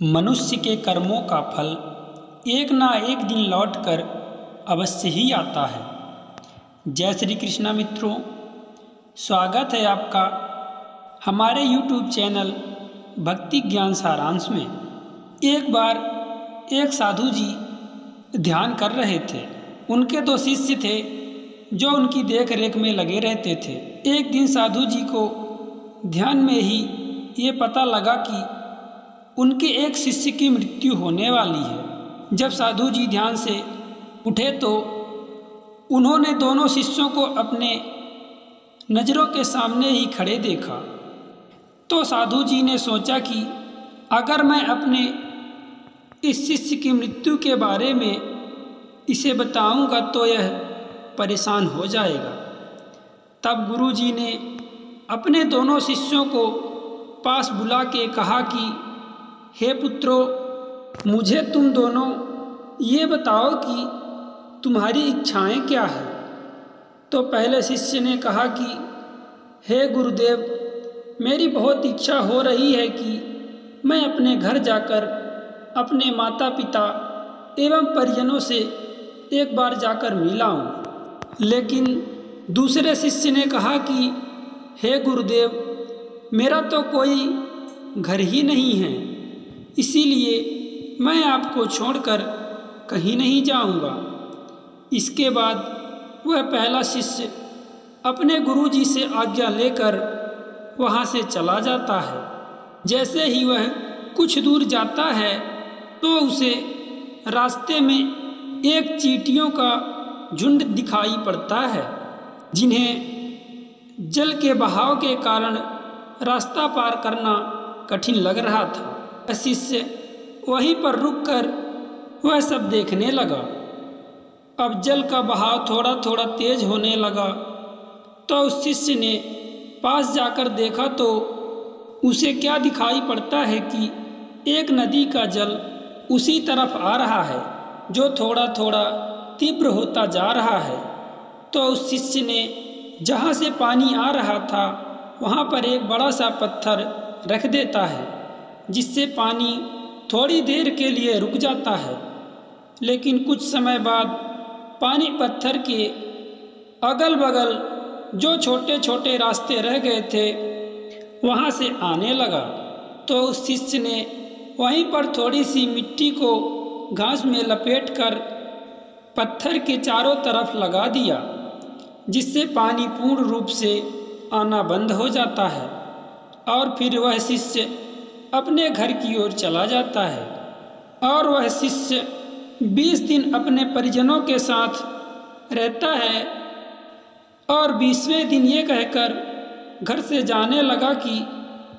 मनुष्य के कर्मों का फल एक ना एक दिन लौटकर अवश्य ही आता है। जय श्री कृष्णा मित्रों, स्वागत है आपका हमारे YouTube चैनल भक्ति ज्ञान सारांश में। एक बार एक साधु जी ध्यान कर रहे थे। उनके दो शिष्य थे जो उनकी देख रेख में लगे रहते थे। एक दिन साधु जी को ध्यान में ही ये पता लगा कि उनके एक शिष्य की मृत्यु होने वाली है। जब साधु जी ध्यान से उठे तो उन्होंने दोनों शिष्यों को अपने नज़रों के सामने ही खड़े देखा। तो साधु जी ने सोचा कि अगर मैं अपने इस शिष्य की मृत्यु के बारे में इसे बताऊंगा तो यह परेशान हो जाएगा। तब गुरु जी ने अपने दोनों शिष्यों को पास बुला के कहा कि हे पुत्रों, मुझे तुम दोनों ये बताओ कि तुम्हारी इच्छाएं क्या है। तो पहले शिष्य ने कहा कि हे गुरुदेव, मेरी बहुत इच्छा हो रही है कि मैं अपने घर जाकर अपने माता पिता एवं परिजनों से एक बार जाकर मिल आऊं। लेकिन दूसरे शिष्य ने कहा कि हे गुरुदेव, मेरा तो कोई घर ही नहीं है, इसीलिए मैं आपको छोड़कर कहीं नहीं जाऊंगा। इसके बाद वह पहला शिष्य अपने गुरुजी से आज्ञा लेकर वहां से चला जाता है। जैसे ही वह कुछ दूर जाता है तो उसे रास्ते में एक चींटियों का झुंड दिखाई पड़ता है, जिन्हें जल के बहाव के कारण रास्ता पार करना कठिन लग रहा था। शिष्य वहीं पर रुककर वह सब देखने लगा। अब जल का बहाव थोड़ा थोड़ा तेज होने लगा तो उस शिष्य ने पास जाकर देखा तो उसे क्या दिखाई पड़ता है कि एक नदी का जल उसी तरफ आ रहा है जो थोड़ा थोड़ा तीव्र होता जा रहा है। तो उस शिष्य ने जहाँ से पानी आ रहा था वहाँ पर एक बड़ा सा पत्थर रख देता है, जिससे पानी थोड़ी देर के लिए रुक जाता है। लेकिन कुछ समय बाद पानी पत्थर के अगल बगल जो छोटे छोटे रास्ते रह गए थे वहाँ से आने लगा। तो उस शिष्य ने वहीं पर थोड़ी सी मिट्टी को घास में लपेटकर पत्थर के चारों तरफ लगा दिया, जिससे पानी पूर्ण रूप से आना बंद हो जाता है। और फिर वह शिष्य अपने घर की ओर चला जाता है। और वह शिष्य 20 दिन अपने परिजनों के साथ रहता है और 20वें दिन ये कहकर घर से जाने लगा कि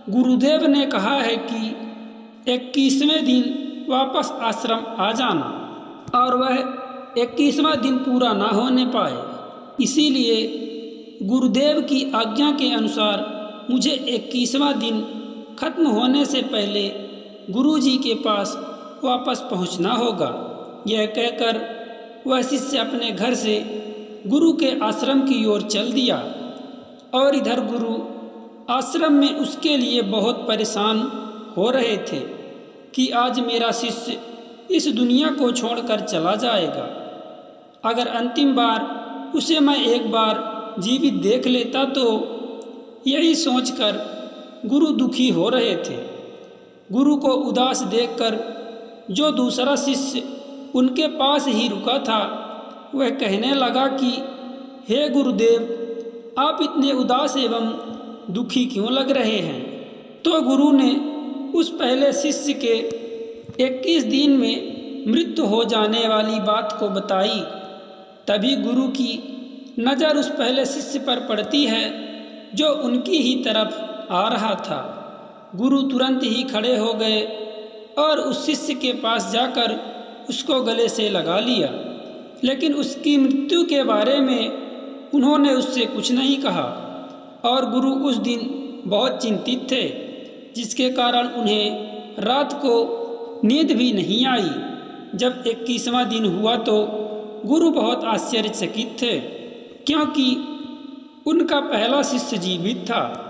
गुरुदेव ने कहा है कि 21वें दिन वापस आश्रम आ जाना। और वह 21वां दिन पूरा ना होने पाए, इसीलिए गुरुदेव की आज्ञा के अनुसार मुझे 21वां दिन खत्म होने से पहले गुरुजी के पास वापस पहुंचना होगा। यह कहकर वह शिष्य अपने घर से गुरु के आश्रम की ओर चल दिया। और इधर गुरु आश्रम में उसके लिए बहुत परेशान हो रहे थे कि आज मेरा शिष्य इस दुनिया को छोड़कर चला जाएगा। अगर अंतिम बार उसे मैं एक बार जीवित देख लेता तो यही सोचकर गुरु दुखी हो रहे थे। गुरु को उदास देखकर जो दूसरा शिष्य उनके पास ही रुका था वह कहने लगा कि हे गुरुदेव, आप इतने उदास एवं दुखी क्यों लग रहे हैं। तो गुरु ने उस पहले शिष्य के 21 दिन में मृत्यु हो जाने वाली बात को बताई। तभी गुरु की नज़र उस पहले शिष्य पर पड़ती है जो उनकी ही तरफ आ रहा था। गुरु तुरंत ही खड़े हो गए और उस शिष्य के पास जाकर उसको गले से लगा लिया। लेकिन उसकी मृत्यु के बारे में उन्होंने उससे कुछ नहीं कहा। और गुरु उस दिन बहुत चिंतित थे, जिसके कारण उन्हें रात को नींद भी नहीं आई। जब 21वां दिन हुआ तो गुरु बहुत आश्चर्यचकित थे, क्योंकि उनका पहला शिष्य जीवित था।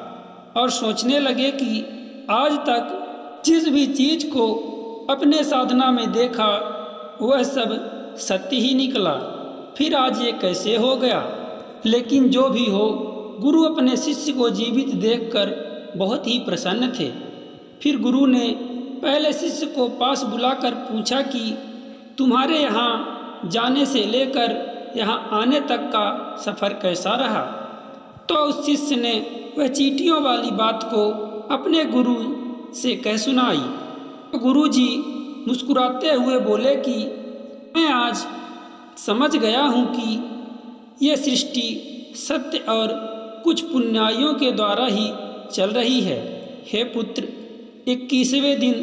और सोचने लगे कि आज तक जिस भी चीज़ को अपने साधना में देखा वह सब सत्य ही निकला। फिर आज ये कैसे हो गया? लेकिन जो भी हो, गुरु अपने शिष्य को जीवित देखकर बहुत ही प्रसन्न थे। फिर गुरु ने पहले शिष्य को पास बुलाकर पूछा कि तुम्हारे यहाँ जाने से लेकर यहाँ आने तक का सफ़र कैसा रहा? तो उस शिष्य ने वह चींटियों वाली बात को अपने गुरु से कह सुनाई। तो गुरु जी मुस्कुराते हुए बोले कि मैं आज समझ गया हूँ कि यह सृष्टि सत्य और कुछ पुण्याइयों के द्वारा ही चल रही है। हे पुत्र, 21वें दिन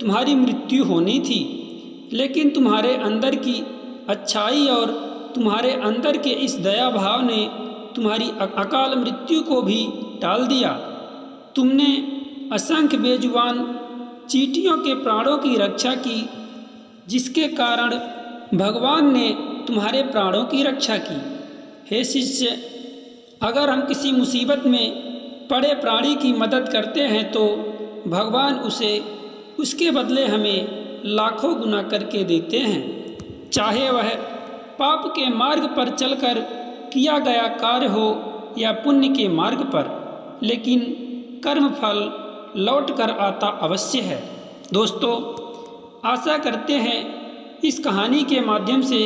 तुम्हारी मृत्यु होनी थी, लेकिन तुम्हारे अंदर की अच्छाई और तुम्हारे अंदर के इस दया भाव ने तुम्हारी अकाल मृत्यु को भी टाल दिया। तुमने असंख्य बेजुबान चींटियों के प्राणों की रक्षा की, जिसके कारण भगवान ने तुम्हारे प्राणों की रक्षा की। हे शिष्य, अगर हम किसी मुसीबत में पड़े प्राणी की मदद करते हैं तो भगवान उसे उसके बदले हमें लाखों गुना करके देते हैं। चाहे वह पाप के मार्ग पर चलकर किया गया कार्य हो या पुण्य के मार्ग पर, लेकिन कर्म फल लौट कर आता अवश्य है। दोस्तों, आशा करते हैं इस कहानी के माध्यम से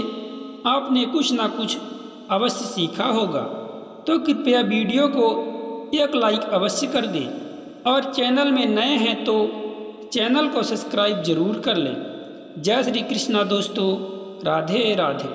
आपने कुछ ना कुछ अवश्य सीखा होगा। तो कृपया वीडियो को एक लाइक अवश्य कर दें और चैनल में नए हैं तो चैनल को सब्सक्राइब जरूर कर लें। जय श्री कृष्णा दोस्तों, राधे राधे।